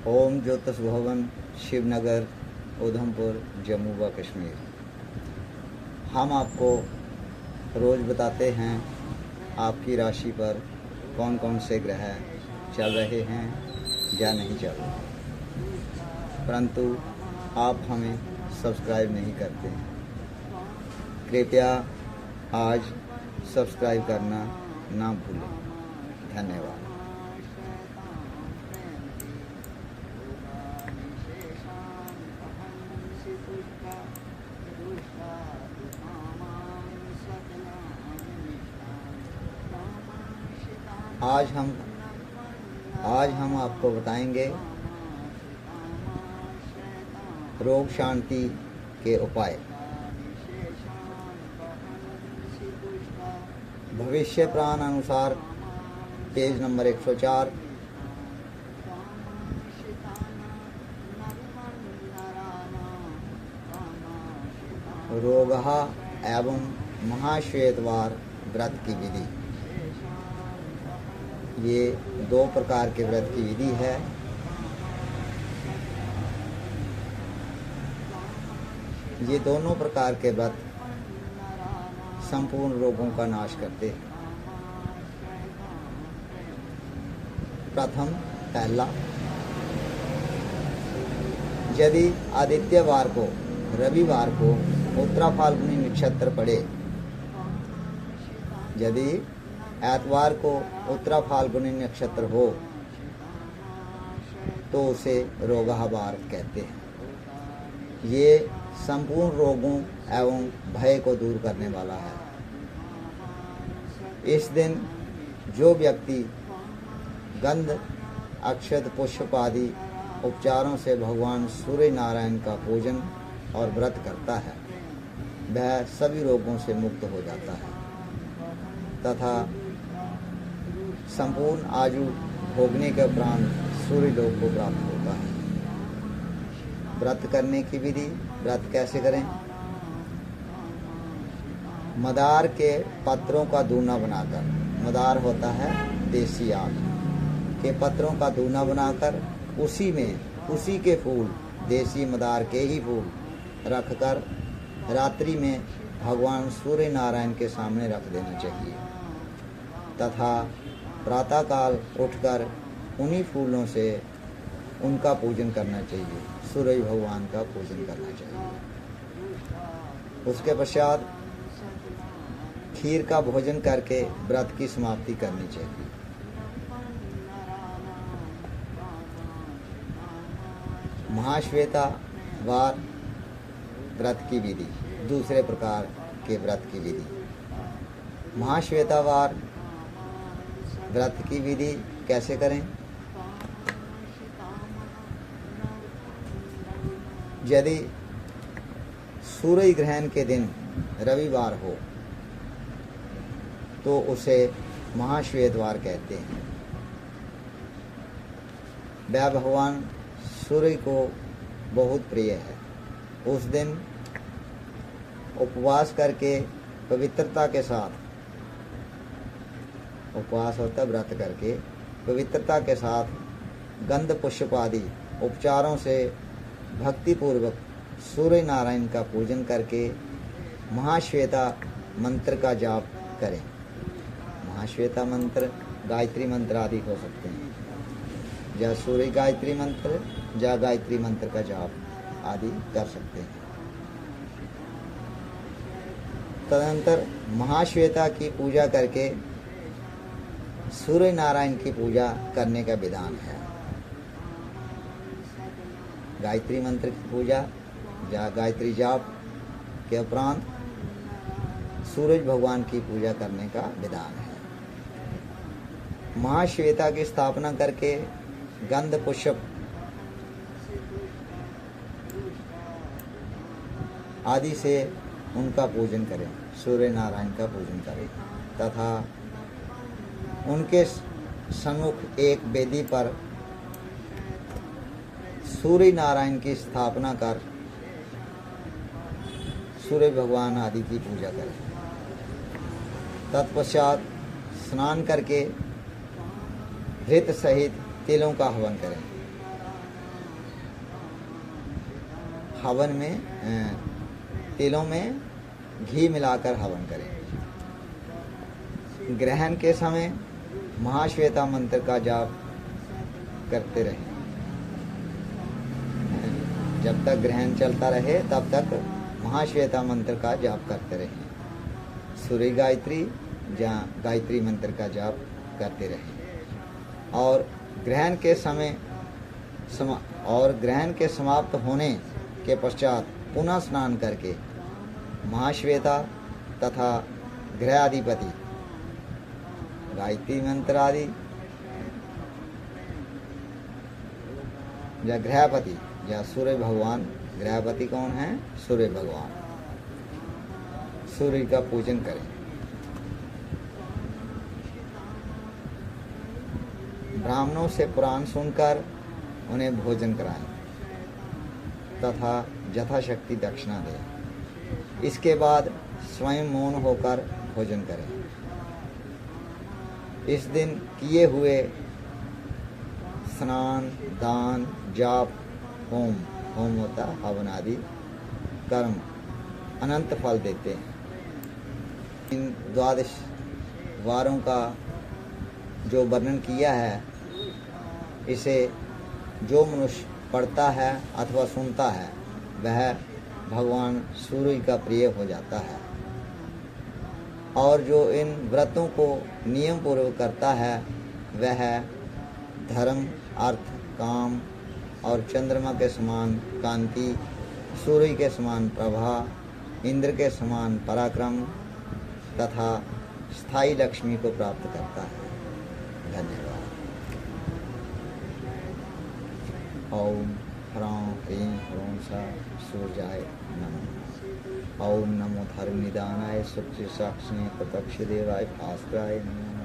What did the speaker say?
ओम ज्योतिष भवन, शिवनगर, उधमपुर, जम्मू व कश्मीर। हम आपको रोज़ बताते हैं आपकी राशि पर कौन कौन से ग्रह चल रहे हैं या नहीं चल रहे, परंतु आप हमें सब्सक्राइब नहीं करते हैं। कृपया आज सब्सक्राइब करना ना भूलें। धन्यवाद। आज हम आपको बताएंगे रोग शांति के उपाय। भविष्य पुराण अनुसार पेज नंबर 104, रोगः एवं महाश्वेतवार व्रत की विधि। ये 2 प्रकार के व्रत की विधि है। ये दोनों प्रकार के व्रत संपूर्ण रोगों का नाश करते हैं। पहला, यदि आदित्यवार को, रविवार को उत्तरा फाल्गुनी नक्षत्र पड़े, यदि एतवार को उत्तरा फाल्गुनी नक्षत्र हो तो उसे रोगाहावार कहते हैं। ये संपूर्ण रोगों एवं भय को दूर करने वाला है। इस दिन जो व्यक्ति गंध, अक्षत, पुष्प आदि उपचारों से भगवान सूर्य नारायण का पूजन और व्रत करता है, वह सभी रोगों से मुक्त हो जाता है तथा संपूर्ण आयु भोगने के उपरांत सूर्य लोक को प्राप्त होता है। व्रत करने की विधि। व्रत कैसे करें? मदार के पत्रों का दूना बनाकर, मदार होता है देसी आग के पत्रों का दूना बनाकर उसी के फूल, देसी मदार के ही फूल रखकर रात्रि में भगवान सूर्य नारायण के सामने रख देना चाहिए तथा प्रातःकाल उठकर उन्हीं फूलों से उनका पूजन करना चाहिए, सूर्य भगवान का पूजन करना चाहिए। उसके पश्चात खीर का भोजन करके व्रत की समाप्ति करनी चाहिए। महाश्वेता वार व्रत की विधि। दूसरे प्रकार के व्रत की विधि। महाश्वेता वार व्रत की विधि कैसे करें? यदि सूर्य ग्रहण के दिन रविवार हो तो उसे महाश्वेतवार कहते हैं। वह भगवान सूर्य को बहुत प्रिय है। उस दिन उपवास करके पवित्रता के साथ, उपवास होता व्रत करके पवित्रता के साथ गंध, पुष्प आदि उपचारों से भक्तिपूर्वक सूर्य नारायण का पूजन करके महाश्वेता मंत्र का जाप करें। महाश्वेता मंत्र गायत्री मंत्र आदि हो सकते हैं, या सूर्य गायत्री मंत्र या गायत्री मंत्र का जाप आदि कर सकते हैं। तदनंतर महाश्वेता की पूजा करके सूर्य नारायण की पूजा करने का विधान है। गायत्री मंत्र की पूजा या गायत्री जाप के उपरांत सूरज भगवान की पूजा करने का विधान है। महाश्वेता की स्थापना करके गंध, पुष्प आदि से उनका पूजन करें, सूर्य नारायण का पूजन करें तथा उनके सम्मुख एक वेदी पर सूर्य नारायण की स्थापना कर सूर्य भगवान आदि की पूजा करें। तत्पश्चात स्नान करके घृत सहित तिलों का हवन करें हवन में तिलों में घी मिलाकर हवन करें। ग्रहण के समय महाश्वेता मंत्र का जाप करते रहें। जब तक ग्रहण चलता रहे तब तक महाश्वेता मंत्र का जाप करते रहें। सूर्य गायत्री या गायत्री मंत्र का जाप करते रहें। और ग्रहण के समाप्त होने के पश्चात पुनः स्नान करके महाश्वेता तथा ग्रहाधिपति गायत्री मंत्र आदि या ग्रहपति या सूर्य भगवान, ग्रहपति कौन है? सूर्य भगवान, सूर्य का पूजन करें। ब्राह्मणों से पुराण सुनकर उन्हें भोजन कराएं तथा यथाशक्ति दक्षिणा दें। इसके बाद स्वयं मौन होकर भोजन करें। इस दिन किए हुए स्नान, दान, जाप, होम होता हवन आदि कर्म अनंत फल देते हैं। इन 12 वारों का जो वर्णन किया है, इसे जो मनुष्य पढ़ता है अथवा सुनता है वह भगवान सूर्य का प्रिय हो जाता है। और जो इन व्रतों को नियम पूर्वक करता है वह धर्म, अर्थ, काम और चंद्रमा के समान कांति, सूर्य के समान प्रभा, इंद्र के समान पराक्रम तथा स्थायी लक्ष्मी को प्राप्त करता है। धन्यवाद। ओम ह्रां ह्रीं ह्रूं सा सूर्याय नमः। ओम नमो धर्मनिदानाय सच्चिदाक्षिणे प्रत्यक्ष देवाय भास्कराय नमः।